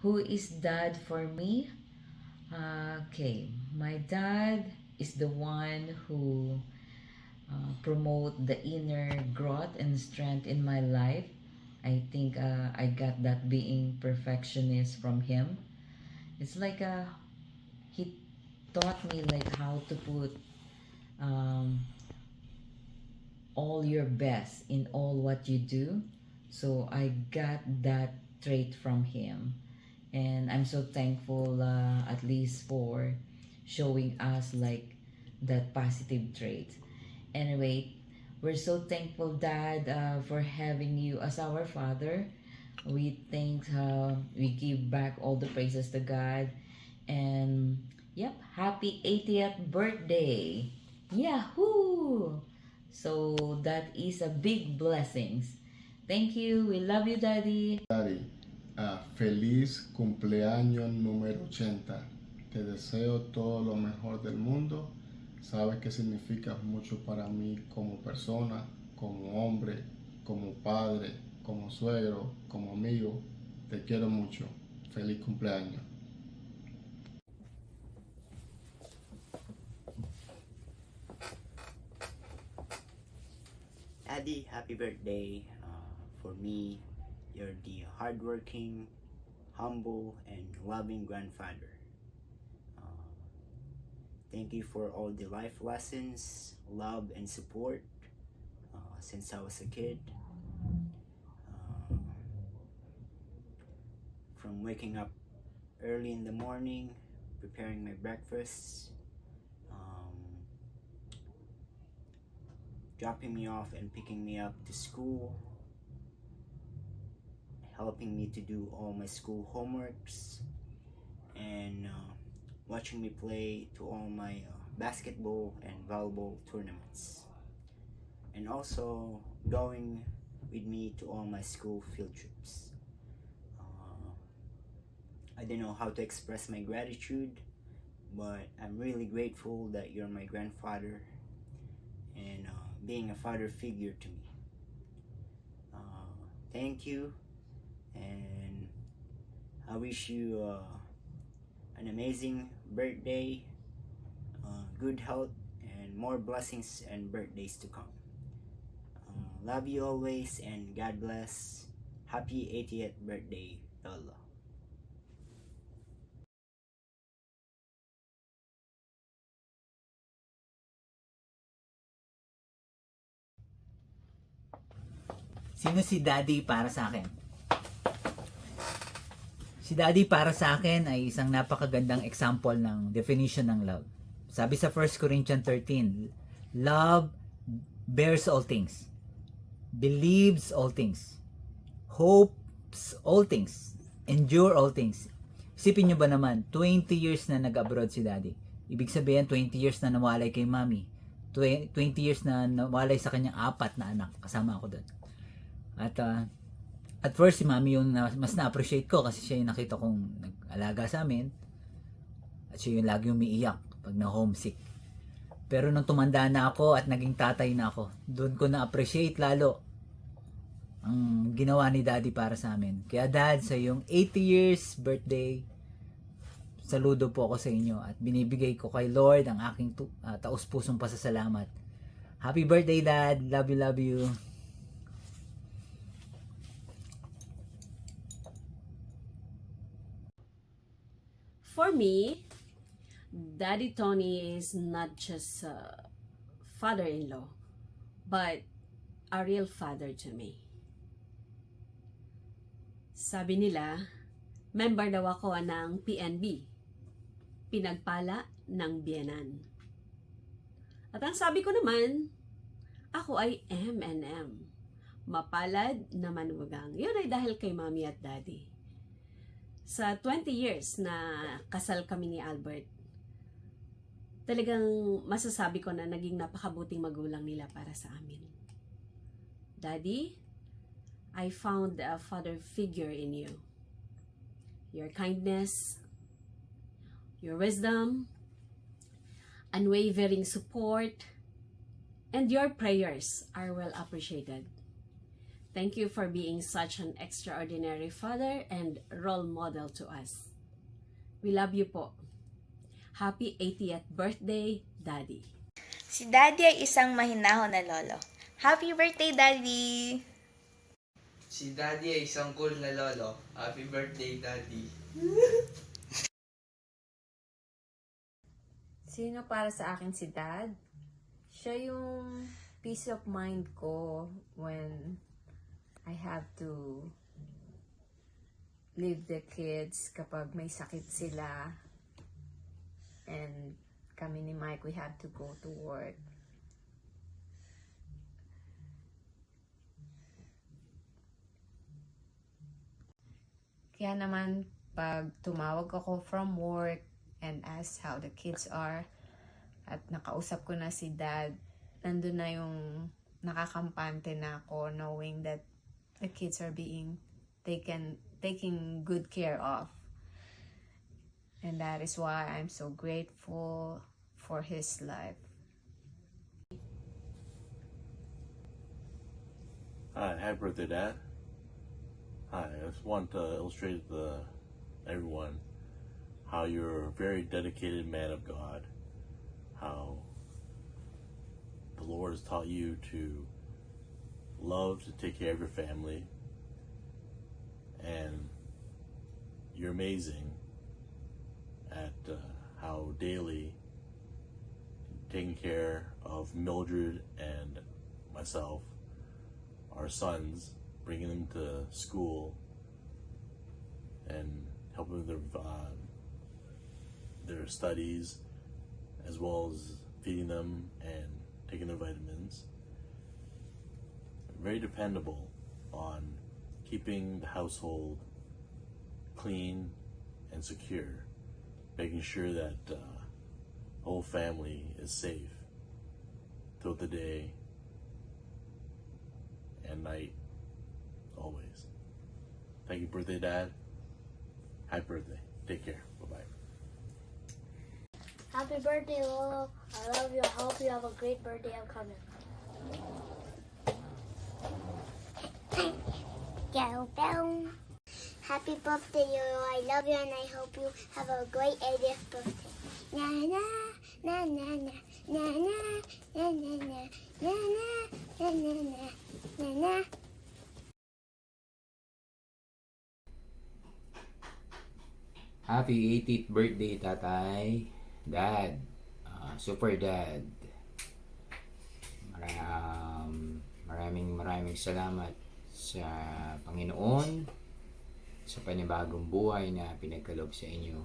Who is dad for me? Okay, my dad is the one who promote the inner growth and strength in my life. I think I got that being perfectionist from him. It's like he taught me like how to put um, all your best in all what you do. So I got that trait from him. And I'm so thankful at least for showing us like that positive trait. Anyway, we're so thankful, Dad, for having you as our father. We give back all the praises to God. And yep, happy 80th birthday. Yahoo! So that is a big blessings. Thank you. We love you, Daddy. Dari, feliz cumpleaños número 80. Te deseo todo lo mejor del mundo. Sabes que significas mucho para mí como persona, como hombre, como padre, como suegro, como amigo. Te quiero mucho. Feliz cumpleaños. Addy, happy birthday. For me, you're the hardworking, humble, and loving grandfather. Uh, Thank you for all the life lessons, love, and support since I was a kid. Uh, from waking up early in the morning, preparing my breakfast, um, dropping me off and picking me up to school, helping me to do all my school homeworks, and watching me play to all my basketball and volleyball tournaments, and also going with me to all my school field trips. I don't know how to express my gratitude, but I'm really grateful that you're my grandfather and being a father figure to me. Thank you, and I wish you an amazing birthday, good health, and more blessings and birthdays to come. Love you always, and God bless. Happy 80th birthday, Lolo. Sino si Daddy para sa akin? Si Daddy para sa akin ay isang napakagandang example ng definition ng love. Sabi sa 1 Corinthians 13, love bears all things, believes all things, hopes all things, endure all things. Isipin nyo ba naman, 20 years na nag-abroad si Daddy. Ibig sabihin, 20 years na nawalay kay Mami. 20 years na nawalay sa kanyang 4 na anak. Kasama ako doon. At first, si Mami yung mas na-appreciate ko kasi siya yung nakita kong nag-alaga sa amin. At siya yung lagi umiiyak pag na-homesick. Pero nung tumanda na ako at naging tatay na ako, doon ko na-appreciate lalo ang ginawa ni Daddy para sa amin. Kaya Dad, sa iyong 80 years birthday, saludo po ako sa inyo at binibigay ko kay Lord ang aking taus-pusong pasasalamat. Happy birthday, Dad! Love you, love you! For me, Daddy Tony is not just a father-in-law, but a real father to me. Sabi nila, member daw ako ng PNB, Pinagpala ng Biyenan. At ang sabi ko naman, ako ay M&M, mapalad na manugang. Yun ay dahil kay Mommy at Daddy. Sa 20 years na kasal kami ni Albert, talagang masasabi ko na naging napakabuting magulang nila para sa amin. Daddy, I found a father figure in you. Your kindness, your wisdom, unwavering support, and your prayers are well appreciated. Thank you for being such an extraordinary father and role model to us. We love you po. Happy 80th birthday, Daddy. Si Daddy ay isang mahinahon na lolo. Happy birthday, Daddy! Si Daddy ay isang cool na lolo. Happy birthday, Daddy. Sino para sa akin si Dad? Siya yung peace of mind ko when I have to leave the kids kapag may sakit sila. And kami ni Mike, we have to go to work. Kaya naman, pag tumawag ako from work and ask how the kids are, at nakausap ko na si Dad, nandun na yung nakakampante na ako knowing that the kids are being taking good care of. And that is why I'm so grateful for his life. Hi, happy birthday, Dad. Hi, I just want to illustrate to everyone how you're a very dedicated man of God, how the Lord has taught you to love, to take care of your family, and you're amazing at how daily taking care of Mildred and myself, our sons, bringing them to school and helping with their studies, as well as feeding them and taking their vitamins. Very dependable on keeping the household clean and secure, making sure that the whole family is safe throughout the day and night, always. Thank you, birthday, Dad. Happy birthday. Take care. Bye-bye. Happy birthday, Lolo. I love you. I hope you have a great birthday upcoming. Happy birthday, Lolo. I love you and I hope you have a great 80th birthday. Na na na na na na na na na na na na na na na. Happy 80th birthday, Tatay. Dad. Super Dad. Maraming salamat sa Panginoon sa panibagong buhay na pinagkaloob sa inyo.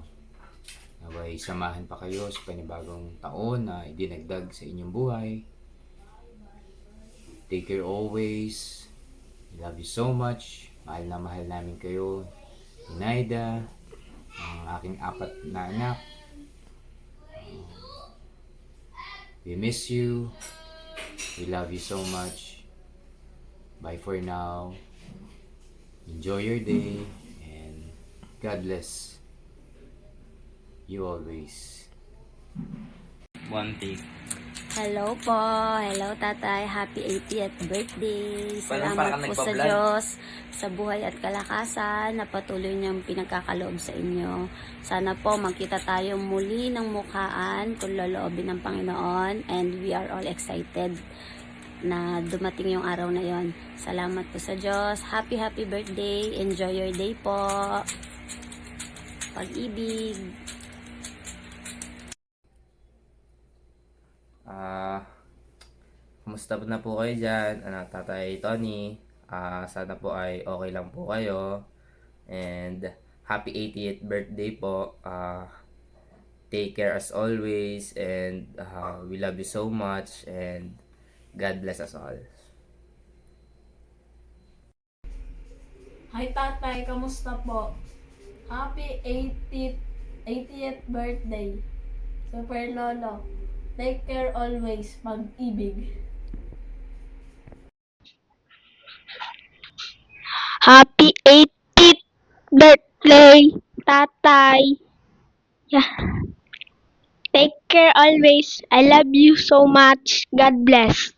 Naway samahan pa kayo sa panibagong taon na idinagdag sa inyong buhay. Take care always. We love you so much. Mahal na mahal namin kayo. Inaida, ang aking 4 na anak. We miss you. We love you so much. Bye for now. Enjoy your day and God bless you always. One take. Hello po. Hello, Tatay. Happy 80th birthday. Parang Salamat po sa nagpa-vlog. Diyos sa buhay at kalakasan na patuloy niyang pinagkakaloob sa inyo. Sana po magkita tayo muli ng mukhaan kung loloobin ng Panginoon, and we are all excited na dumating yung araw na yon. Salamat po sa Diyos. Happy birthday. Enjoy your day po. Pag-ibig. Kumusta na po kayo dyan, Tatay Tony? Sana po ay okay lang po kayo. And happy 80th birthday po. Take care as always. And we love you so much. And God bless us all. Hi Tatay, kamusta po? Happy 80th birthday. Super Lolo. Take care always. Pag-ibig. Happy 80th birthday, Tatay. Yeah. Take care always. I love you so much. God bless.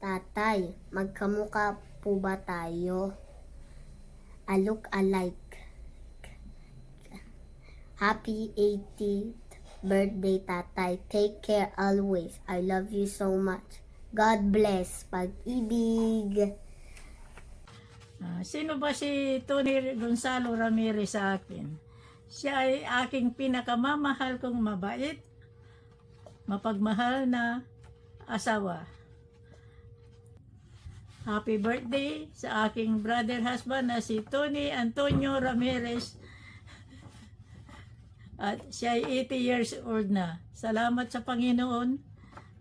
Tatay, magkamukha po ba tayo? I look alike. Happy 80th birthday, Tatay. Take care always. I love you so much. God bless. Pag-ibig. Sino ba si Tony Gonzalo Ramirez sa akin? Siya ay aking pinakamamahal kong mabait, mapagmahal na asawa. Happy birthday sa aking brother husband na si Tony Antonio Ramirez. At siya ay 80 years old na. Salamat sa Panginoon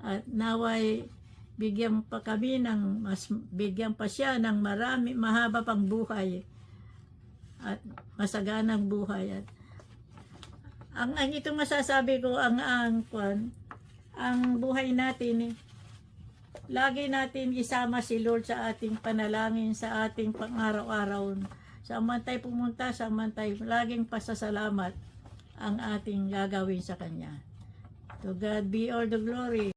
at naway bigyan pa kami ng bigyan pa siya ng marami mahaba pang buhay at masaganang buhay. At ang itong masasabi ko ang buhay natin lagi natin isama si Lord sa ating panalangin, sa ating pang-araw-araw. Sa man tayo pumunta, sa man tayo laging pasasalamat ang ating gagawin sa Kanya. To God be all the glory.